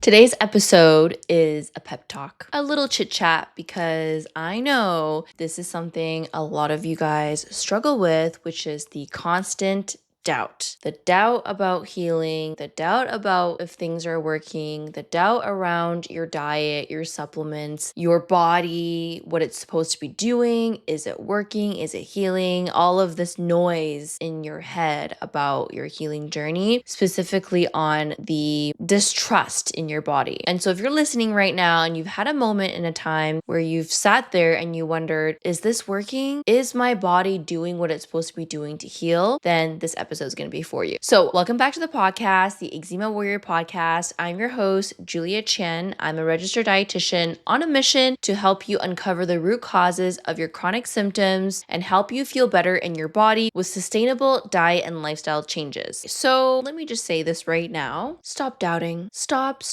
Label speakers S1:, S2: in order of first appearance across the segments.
S1: Today's episode is a pep talk, a little chit chat, because I know this is something a lot of you guys struggle with, which is the constant doubt. The doubt about healing, the doubt about if things are working, the doubt around your diet, your supplements, your body, what it's supposed to be doing. Is it working? Is it healing? All of this noise in your head about your healing journey, specifically on the distrust in your body. And so if you're listening right now and you've had a moment in a time where you've sat there and you wondered, is this working? Is my body doing what it's supposed to be doing to heal? Then this episode is going to be for you. So welcome back to the podcast, the Eczema Warrior Podcast. I'm your host, Julia Chen. I'm a registered dietitian on a mission to help you uncover the root causes of your chronic symptoms and help you feel better in your body with sustainable diet and lifestyle changes. So let me just say this right now. Stop doubting. Stop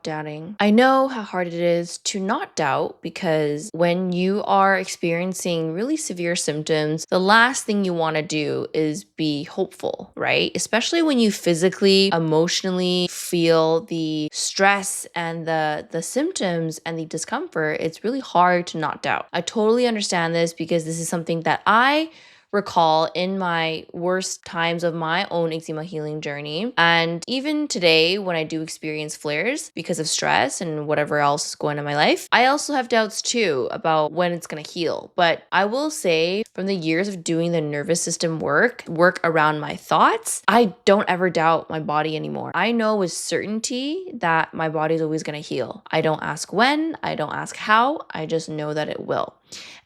S1: doubting. I know how hard it is to not doubt, because when you are experiencing really severe symptoms, the last thing you want to do is be hopeful, right? Especially when you physically, emotionally feel the stress and the symptoms and the discomfort. It's really hard to not doubt. I totally understand this, because this is something that I recall in my worst times of my own eczema healing journey. And even today, when I do experience flares because of stress and whatever else is going on in my life, I also have doubts too about when it's going to heal. But I will say, from the years of doing the nervous system work around my thoughts, I don't ever doubt my body anymore. I know with certainty that my body is always going to heal. I don't ask when, I don't ask how, I just know that it will.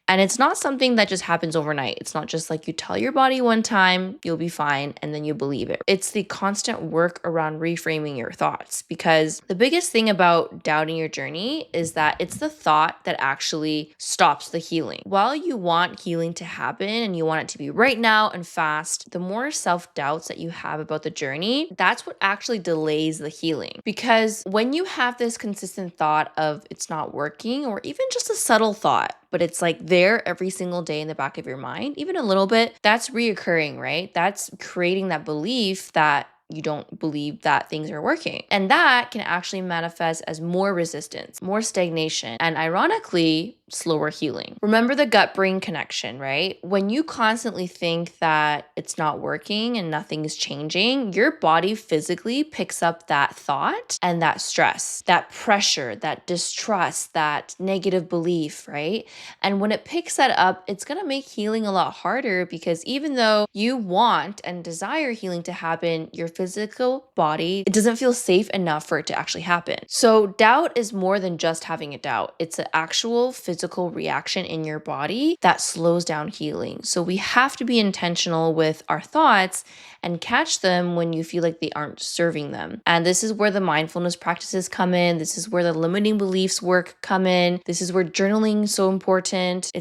S1: And it's not something that just happens overnight. It's not just like you tell your body one time, you'll be fine, and then you believe it. It's the constant work around reframing your thoughts, because the biggest thing about doubting your journey is that it's the thought that actually stops the healing. While you want healing to happen and you want it to be right now and fast, the more self-doubts that you have about the journey, that's what actually delays the healing. Because when you have this consistent thought of it's not working, or even just a subtle thought, but it's like there every single day in the back of your mind, even a little bit, that's reoccurring, right? That's creating that belief that you don't believe that things are working. And that can actually manifest as more resistance, more stagnation, and ironically, slower healing. Remember the gut-brain connection, right? When you constantly think that it's not working and nothing is changing, your body physically picks up that thought and that stress, that pressure, that distrust, that negative belief, right? And when it picks that up, it's going to make healing a lot harder, because even though you want and desire healing to happen, your physical body, it doesn't feel safe enough for it to actually happen. So doubt is more than just having a doubt. It's an actual physical reaction in your body that slows down healing. So we have to be intentional with our thoughts and catch them when you feel like they aren't serving them. And this is where the mindfulness practices come in. This is where the limiting beliefs work come in. This is where journaling is so important.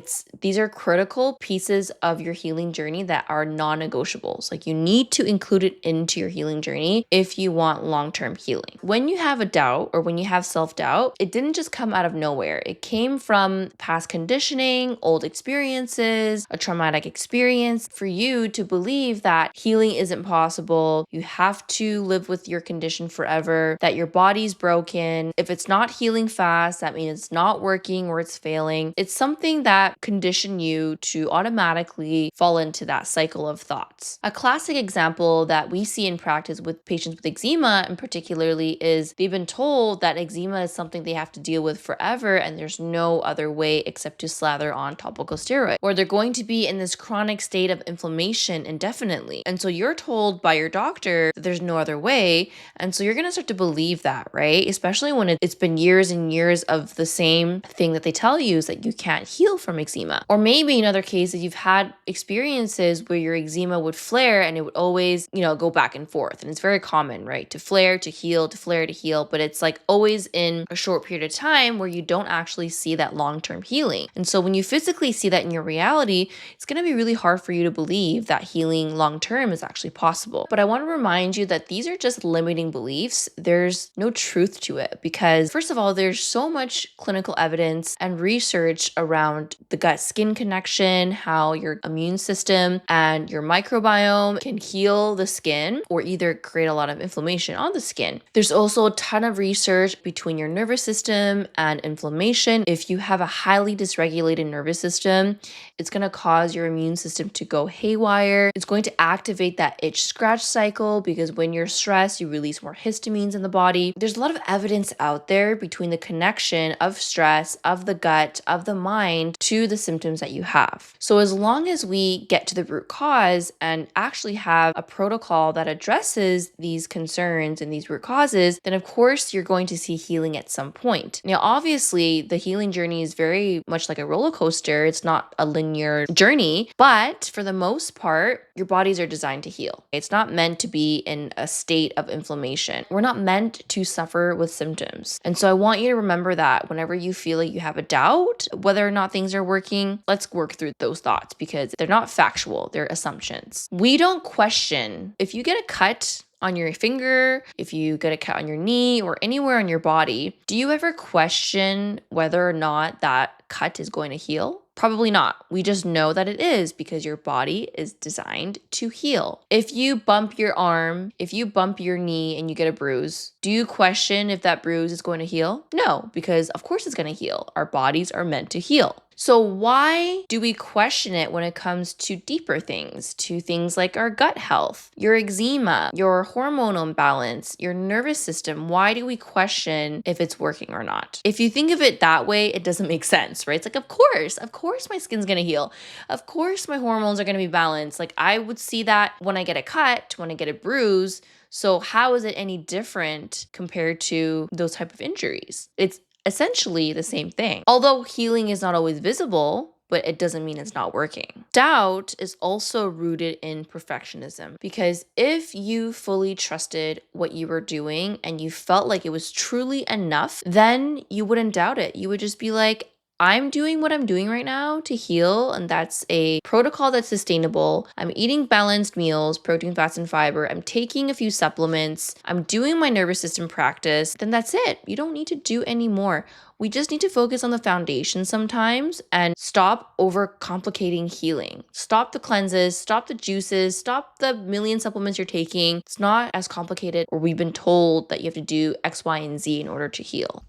S1: These are critical pieces of your healing journey that are non-negotiables. Like, you need to include it into your healing journey if you want long-term healing. When you have a doubt, or when you have self-doubt, it didn't just come out of nowhere. It came from past conditioning, old experiences, a traumatic experience, for you to believe that healing isn't possible. You have to live with your condition forever, that your body's broken. If it's not healing fast, that means it's not working or it's failing. It's something that conditioned you to automatically fall into that cycle of thoughts. A classic example that we see in practice with patients with eczema in particularly is they've been told that eczema is something they have to deal with forever, and there's no other way except to slather on topical steroid, or they're going to be in this chronic state of inflammation indefinitely. And so you're told by your doctor that there's no other way, and so you're going to start to believe that, right? Especially when it's been years and years of the same thing that they tell you, is that you can't heal from eczema. Or maybe in other cases, you've had experiences where your eczema would flare and it would always, go back and forth. And it's very common, right? To flare, to heal, to flare, to heal. But it's like always in a short period of time where you don't actually see that long-term healing. And so when you physically see that in your reality, it's going to be really hard for you to believe that healing long-term is actually possible. But I want to remind you that these are just limiting beliefs. There's no truth to it, because first of all, there's so much clinical evidence and research around the gut-skin connection, how your immune system and your microbiome can heal the skin, or either create a lot of inflammation on the skin. There's also a ton of research between your nervous system and inflammation. If you have a highly dysregulated nervous system, it's going to cause your immune system to go haywire. It's going to activate that itch scratch cycle because when you're stressed, you release more histamines in the body. There's a lot of evidence out there between the connection of stress, of the gut, of the mind to the symptoms that you have. So as long as we get to the root cause and actually have a protocol that addresses these concerns and these root causes, then of course you're going to see healing at some point. Now, obviously, the healing journey is very much like a roller coaster. It's not a linear journey, but for the most part, your bodies are designed to heal. It's not meant to be in a state of inflammation. We're not meant to suffer with symptoms. And so I want you to remember that whenever you feel like you have a doubt whether or not things are working, let's work through those thoughts because they're not factual, they're assumptions. We don't question if you get a cut on your finger, if you get a cut on your knee or anywhere on your body, do you ever question whether or not that cut is going to heal? Probably not. We just know that it is because your body is designed to heal. If you bump your arm, if you bump your knee and you get a bruise, do you question if that bruise is going to heal? No, because of course it's going to heal. Our bodies are meant to heal. So why do we question it when it comes to deeper things, to things like our gut health, your eczema, your hormone imbalance, your nervous system? Why do we question if it's working or not? If you think of it that way, it doesn't make sense, right? It's like, of course my skin's gonna heal. Of course my hormones are gonna be balanced. Like I would see that when I get a cut, when I get a bruise. So how is it any different compared to those type of injuries? It's essentially the same thing. Although healing is not always visible, but it doesn't mean it's not working. Doubt is also rooted in perfectionism because if you fully trusted what you were doing and you felt like it was truly enough, then you wouldn't doubt it. You would just be like, I'm doing what I'm doing right now to heal, and that's a protocol that's sustainable. I'm eating balanced meals, protein, fats, and fiber. I'm taking a few supplements. I'm doing my nervous system practice. Then that's it. You don't need to do any more. We just need to focus on the foundation sometimes and stop overcomplicating healing. Stop the cleanses, stop the juices, stop the million supplements you're taking. It's not as complicated, or we've been told that you have to do X, Y, and Z in order to heal.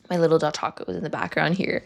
S1: My little dog Taco was in the background here.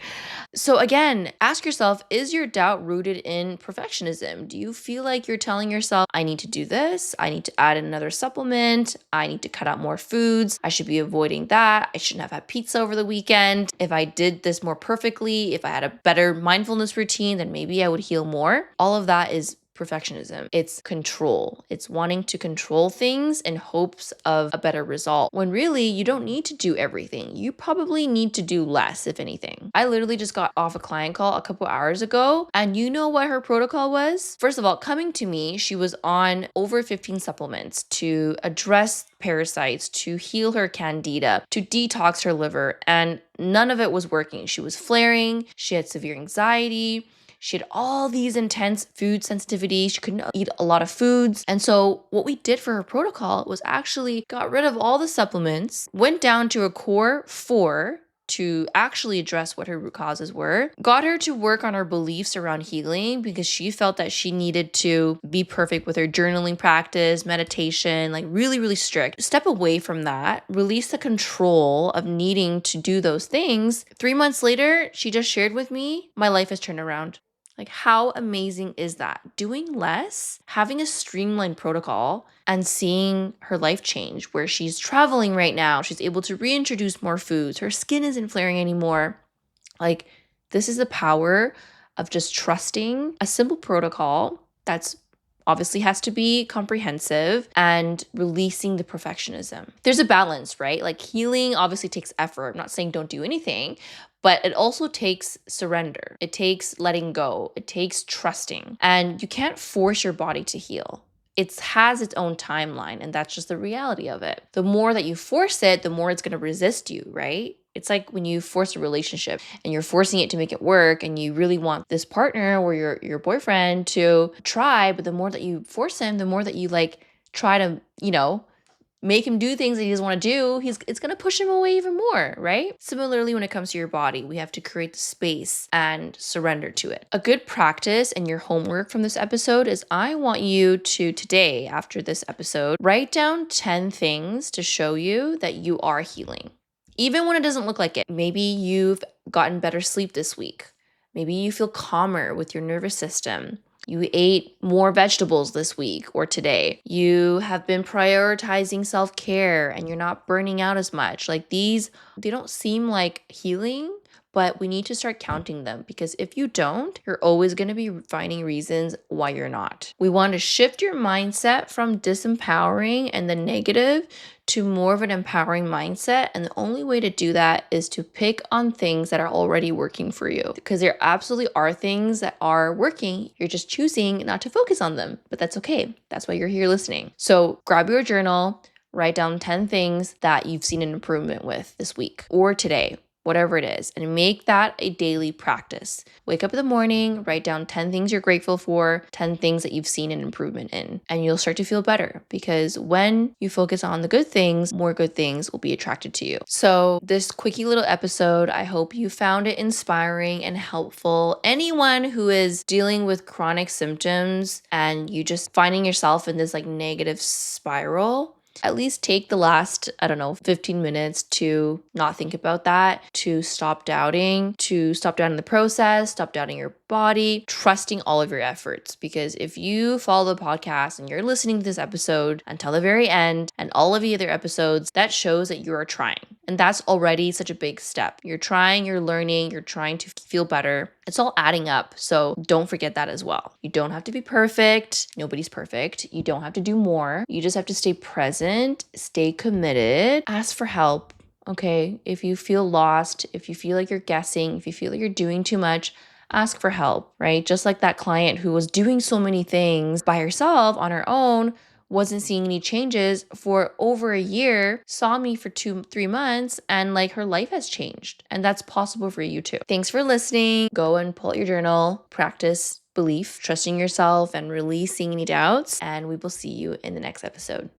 S1: So again, ask yourself, is your doubt rooted in perfectionism? Do you feel like you're telling yourself, I need to do this, I need to add another supplement, I need to cut out more foods, I should be avoiding that, I shouldn't have had pizza over the weekend. If I did this more perfectly, if I had a better mindfulness routine, then maybe I would heal more. All of that is perfectionism. It's control. It's wanting to control things in hopes of a better result, when really you don't need to do everything. You probably need to do less, if anything. I literally just got off a client call a couple hours ago, and you know what her protocol was? First of all, coming to me, she was on over 15 supplements to address parasites, to heal her candida, to detox her liver, and none of it was working. She was flaring, she had severe anxiety, she had all these intense food sensitivities. She couldn't eat a lot of foods. And so what we did for her protocol was actually got rid of all the supplements, went down to a core 4 to actually address what her root causes were, got her to work on her beliefs around healing because she felt that she needed to be perfect with her journaling practice, meditation, like really, really strict. Step away from that, release the control of needing to do those things. 3 months later, she just shared with me, my life has turned around. Like, how amazing is that? Doing less, having a streamlined protocol, and seeing her life change where she's traveling right now. She's able to reintroduce more foods. Her skin isn't flaring anymore. Like, this is the power of just trusting a simple protocol that's obviously has to be comprehensive and releasing the perfectionism. There's a balance, right? Like, healing obviously takes effort. I'm not saying don't do anything, but it also takes surrender. It takes letting go. It takes trusting. And you can't force your body to heal. It has its own timeline, and that's just the reality of it. The more that you force it, the more it's going to resist you, right? It's like when you force a relationship and you're forcing it to make it work, and you really want this partner or your boyfriend to try, but the more that you force him, the more that you like try to, make him do things that he doesn't want to do, it's going to push him away even more, right? Similarly, when it comes to your body, we have to create the space and surrender to it. A good practice and your homework from this episode is I want you to today, after this episode, write down 10 things to show you that you are healing. Even when it doesn't look like it. Maybe you've gotten better sleep this week. Maybe you feel calmer with your nervous system. You ate more vegetables this week or today. You have been prioritizing self-care and you're not burning out as much. Like these, they don't seem like healing, but we need to start counting them because if you don't, you're always going to be finding reasons why you're not. We want to shift your mindset from disempowering and the negative to more of an empowering mindset. And the only way to do that is to pick on things that are already working for you because there absolutely are things that are working. You're just choosing not to focus on them, but that's okay. That's why you're here listening. So grab your journal, write down 10 things that you've seen an improvement with this week or today, whatever it is, and make that a daily practice. Wake up in the morning, write down 10 things you're grateful for, 10 things that you've seen an improvement in, and you'll start to feel better because when you focus on the good things, more good things will be attracted to you. So this quickie little episode, I hope you found it inspiring and helpful. Anyone who is dealing with chronic symptoms and you just finding yourself in this like negative spiral, at least take the last, 15 minutes to not think about that, to stop doubting the process, stop doubting your body, trusting all of your efforts. Because if you follow the podcast and you're listening to this episode until the very end and all of the other episodes, that shows that you are trying. And that's already such a big step. You're trying, you're learning, you're trying to feel better. It's all adding up. So don't forget that as well. You don't have to be perfect. Nobody's perfect. You don't have to do more. You just have to stay present, stay committed, ask for help. Okay. If you feel lost, if you feel like you're guessing, if you feel like you're doing too much, ask for help, right? Just like that client who was doing so many things by herself on her own, wasn't seeing any changes for over a year, saw me for 2-3 months, and like her life has changed. And that's possible for you too. Thanks for listening. Go and pull out your journal, practice belief, trusting yourself, and releasing any doubts. And we will see you in the next episode.